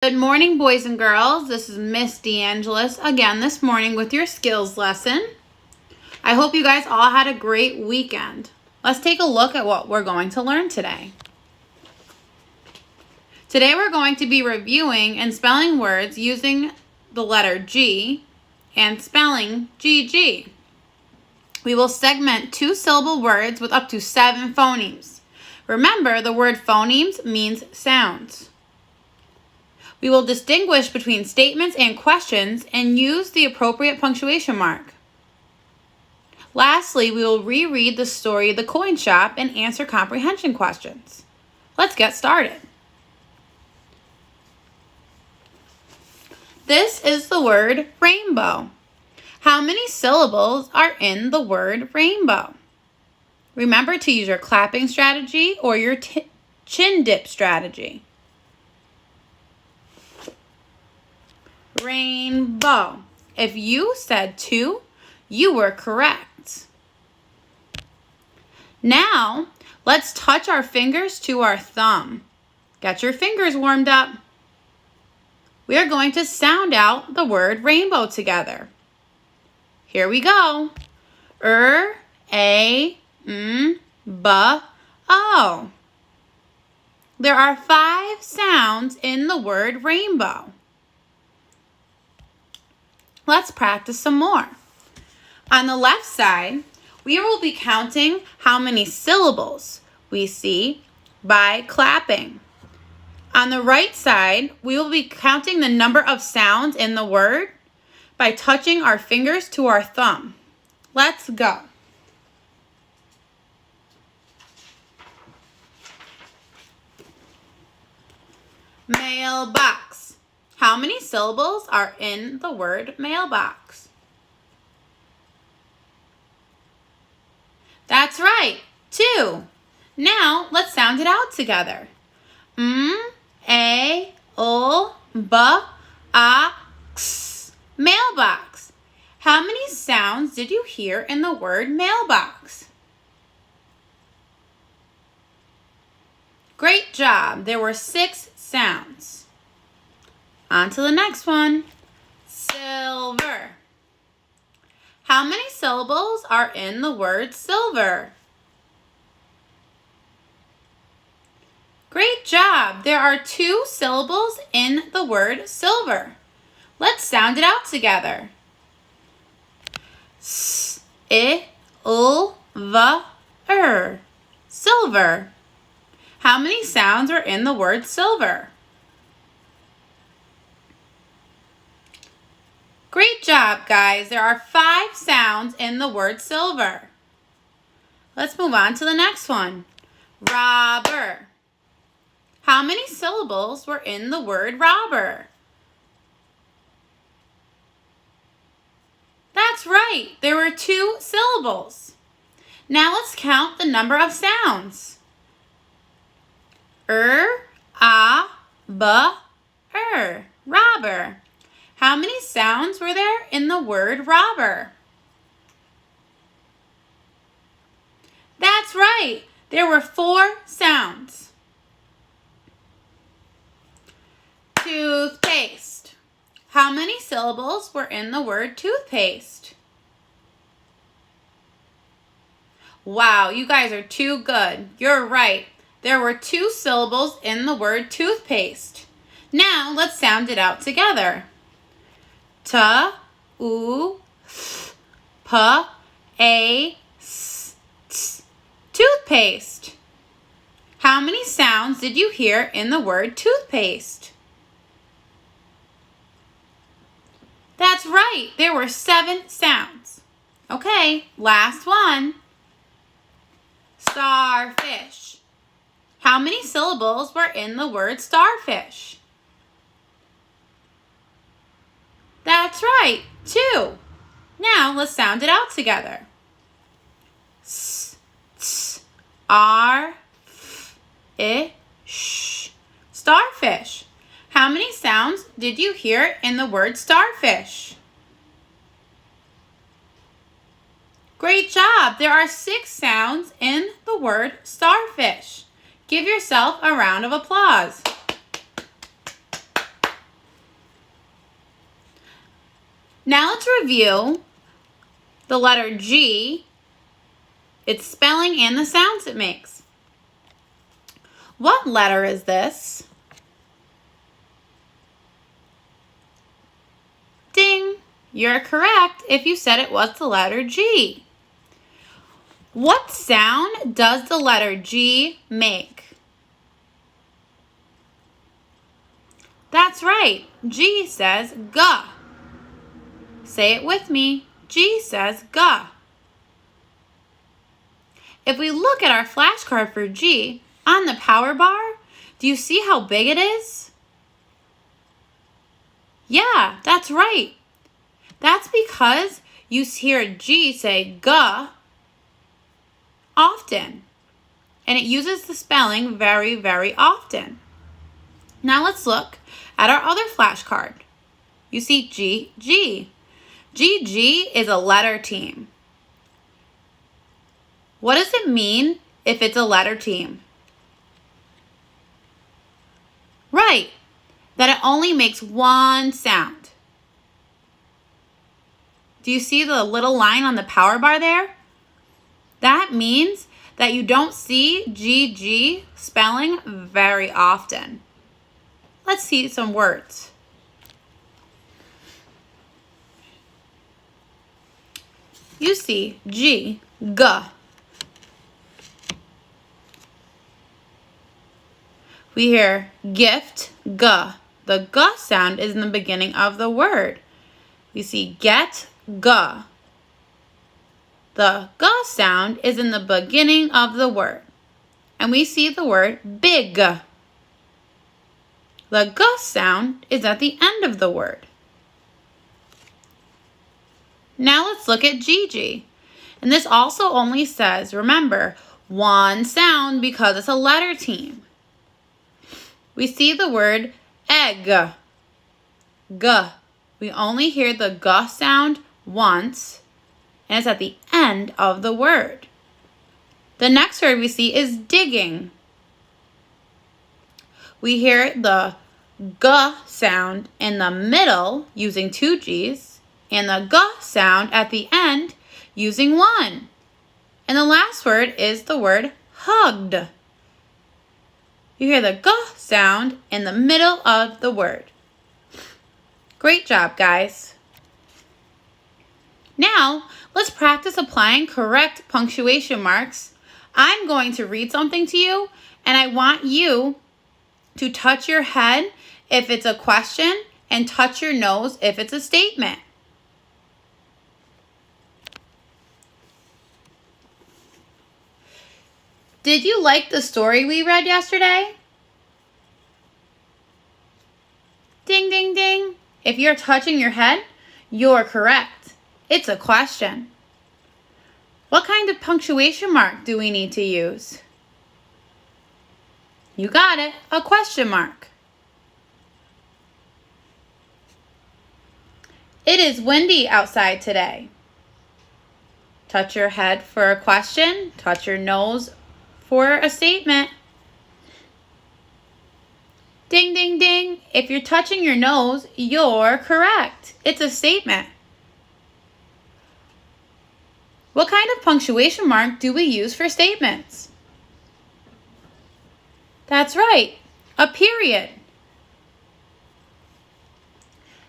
Good morning, boys and girls. This is Miss DeAngelis again this morning with your skills lesson. I hope you guys all had a great weekend. Let's take a look at what we're going to learn today. Today we're going to be reviewing and spelling words using the letter G and spelling GG. We will segment 2-syllable words with up to 7 phonemes. Remember, the word phonemes means sounds. We will distinguish between statements and questions and use the appropriate punctuation mark. Lastly, we will reread the story The Coin Shop and answer comprehension questions. Let's get started. This is the word rainbow. How many syllables are in the word rainbow? Remember to use your clapping strategy or your chin dip strategy. Rainbow. If you said 2, you were correct. Now, let's touch our fingers to our thumb. Get your fingers warmed up. We are going to sound out the word rainbow together. Here we go. A, B, O. There are 5 sounds in the word rainbow. Let's practice some more. On the left side, we will be counting how many syllables we see by clapping. On the right side, we will be counting the number of sounds in the word by touching our fingers to our thumb. Let's go. Mailbox. How many syllables are in the word mailbox? That's right, 2. Now, let's sound it out together. A, O, B, A, X. Mailbox. How many sounds did you hear in the word mailbox? Great job. There were 6 sounds. On to the next one. Silver. How many syllables are in the word silver? Great job. There are 2 syllables in the word silver. Let's sound it out together. S, I, L, V, R. Silver. How many sounds are in the word silver? Great job, guys. There are 5 sounds in the word silver. Let's move on to the next one. Robber. How many syllables were in the word robber? That's right. There were 2 syllables. Now let's count the number of sounds. A, B, robber. How many sounds were there in the word robber? That's right. There were 4 sounds. Toothpaste. How many syllables were in the word toothpaste? Wow, you guys are too good. You're right. There were 2 syllables in the word toothpaste. Now let's sound it out together. T, U, P, A, S, T. Toothpaste. How many sounds did you hear in the word toothpaste? That's right. There were 7 sounds. Okay, last one. Starfish. How many syllables were in the word starfish? That's right, 2. Now let's sound it out together. S, T, R, F, I, Sh. Starfish. How many sounds did you hear in the word starfish? Great job. There are 6 sounds in the word starfish. Give yourself a round of applause. Now let's review the letter G, its spelling and the sounds it makes. What letter is this? Ding! You're correct if you said it was the letter G. What sound does the letter G make? That's right. G says G. Say it with me. G says G. If we look at our flashcard for G on the power bar, do you see how big it is? Yeah, that's right. That's because you hear G say G often. And it uses the spelling very, very often. Now let's look at our other flashcard. You see G, G. GG is a letter team. What does it mean if it's a letter team? Right, that it only makes one sound. Do you see the little line on the power bar there? That means that you don't see GG spelling very often. Let's see some words. You see G, G. We hear gift, G. The G sound is in the beginning of the word. We see get, G. The G sound is in the beginning of the word. And we see the word big. The G sound is at the end of the word. Now let's look at GG. And this also only says, remember, one sound because it's a letter team. We see the word egg. G. We only hear the G sound once, and it's at the end of the word. The next word we see is digging. We hear the G sound in the middle using two G's, and the G sound at the end using one. And the last word is the word hugged. You hear the G sound in the middle of the word. Great job, guys. Now, let's practice applying correct punctuation marks. I'm going to read something to you, and I want you to touch your head if it's a question and touch your nose if it's a statement. Did you like the story we read yesterday? Ding, ding, ding. If you're touching your head, you're correct. It's a question. What kind of punctuation mark do we need to use? You got it, a question mark. It is windy outside today. Touch your head for a question, touch your nose for a statement. Ding, ding, ding. If you're touching your nose, you're correct. It's a statement. What kind of punctuation mark do we use for statements? That's right, a period.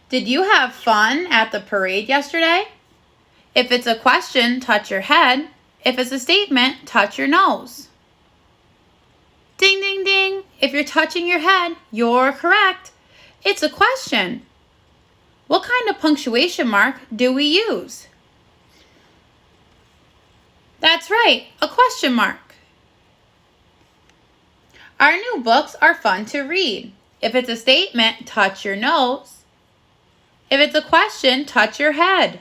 Did you have fun at the parade yesterday? If it's a question, touch your head. If it's a statement, touch your nose. Ding, ding, ding. If you're touching your head, you're correct. It's a question. What kind of punctuation mark do we use? That's right, a question mark. Our new books are fun to read. If it's a statement, touch your nose. If it's a question, touch your head.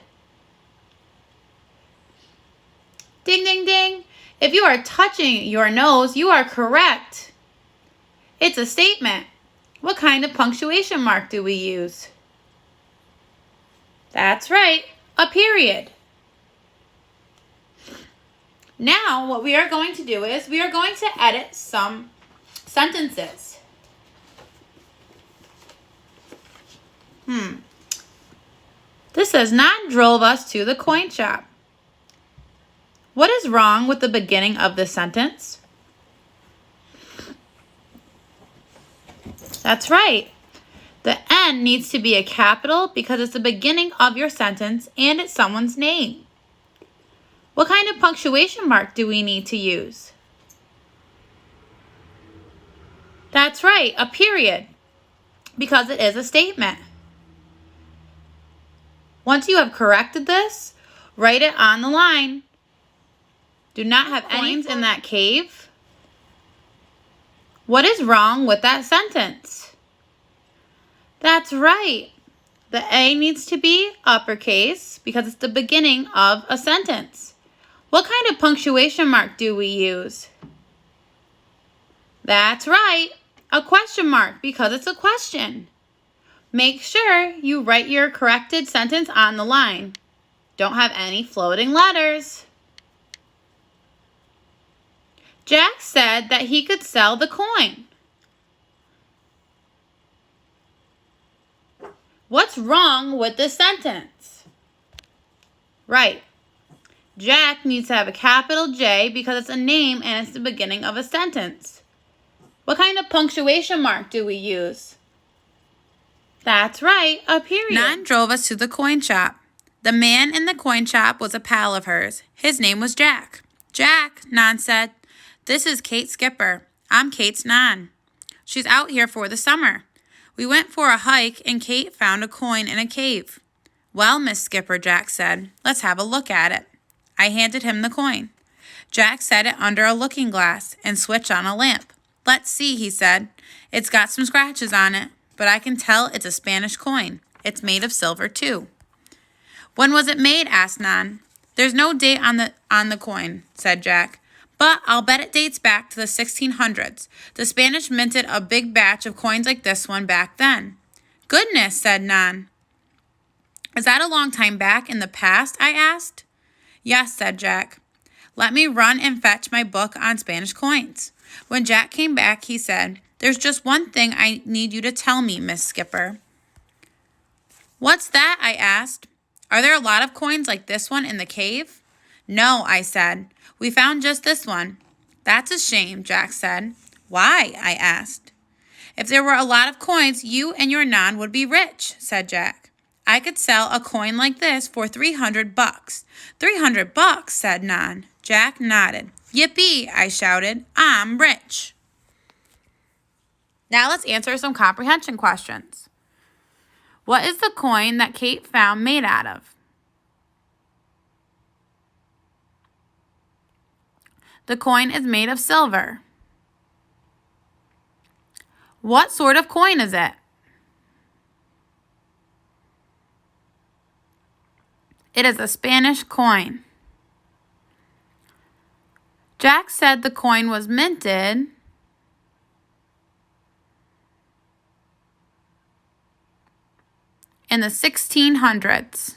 Ding, ding, ding. If you are touching your nose, you are correct. It's a statement. What kind of punctuation mark do we use? That's right, a period. Now, what we are going to do is we are going to edit some sentences. This This says, Nan drove us to the coin shop. What is wrong with the beginning of this sentence? That's right. The N needs to be a capital because it's the beginning of your sentence and it's someone's name. What kind of punctuation mark do we need to use? That's right, a period, because it is a statement. Once you have corrected this, write it on the line. Do not have coins in that cave. What is wrong with that sentence? That's right. The A needs to be uppercase because it's the beginning of a sentence. What kind of punctuation mark do we use? That's right, a question mark because it's a question. Make sure you write your corrected sentence on the line. Don't have any floating letters. Jack said that he could sell the coin. What's wrong with this sentence? Right. Jack needs to have a capital J because it's a name and it's the beginning of a sentence. What kind of punctuation mark do we use? That's right, a period. Nan drove us to the coin shop. The man in the coin shop was a pal of hers. His name was Jack. Jack, Nan said, this is Kate Skipper. I'm Kate's Nan. She's out here for the summer. We went for a hike and Kate found a coin in a cave. Well, Miss Skipper, Jack said, let's have a look at it. I handed him the coin. Jack set it under a looking glass and switched on a lamp. Let's see, he said. It's got some scratches on it, but I can tell it's a Spanish coin. It's made of silver, too. When was it made? Asked Nan. There's no date on the coin, said Jack. But I'll bet it dates back to the 1600s. The Spanish minted a big batch of coins like this one back then. Goodness, said Nan. Is that a long time back in the past? I asked. Yes, said Jack. Let me run and fetch my book on Spanish coins. When Jack came back, he said, there's just one thing I need you to tell me, Miss Skipper. What's that? I asked. Are there a lot of coins like this one in the cave? No, I said. We found just this one. That's a shame, Jack said. Why? I asked. If there were a lot of coins, you and your Nan would be rich, said Jack. I could sell a coin like this for $300. $300, said Nan. Jack nodded. Yippee, I shouted. I'm rich. Now let's answer some comprehension questions. What is the coin that Kate found made out of? The coin is made of silver. What sort of coin is it? It is a Spanish coin. Jack said the coin was minted in the 1600s.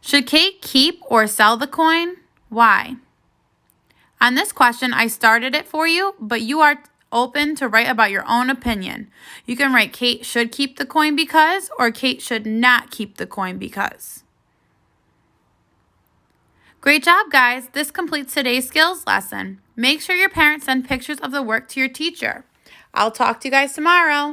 Should Kate keep or sell the coin? Why? On this question, I started it for you, but you are open to write about your own opinion. You can write Kate should keep the coin because, or Kate should not keep the coin because. Great job, guys. This completes today's skills lesson. Make sure your parents send pictures of the work to your teacher. I'll talk to you guys tomorrow.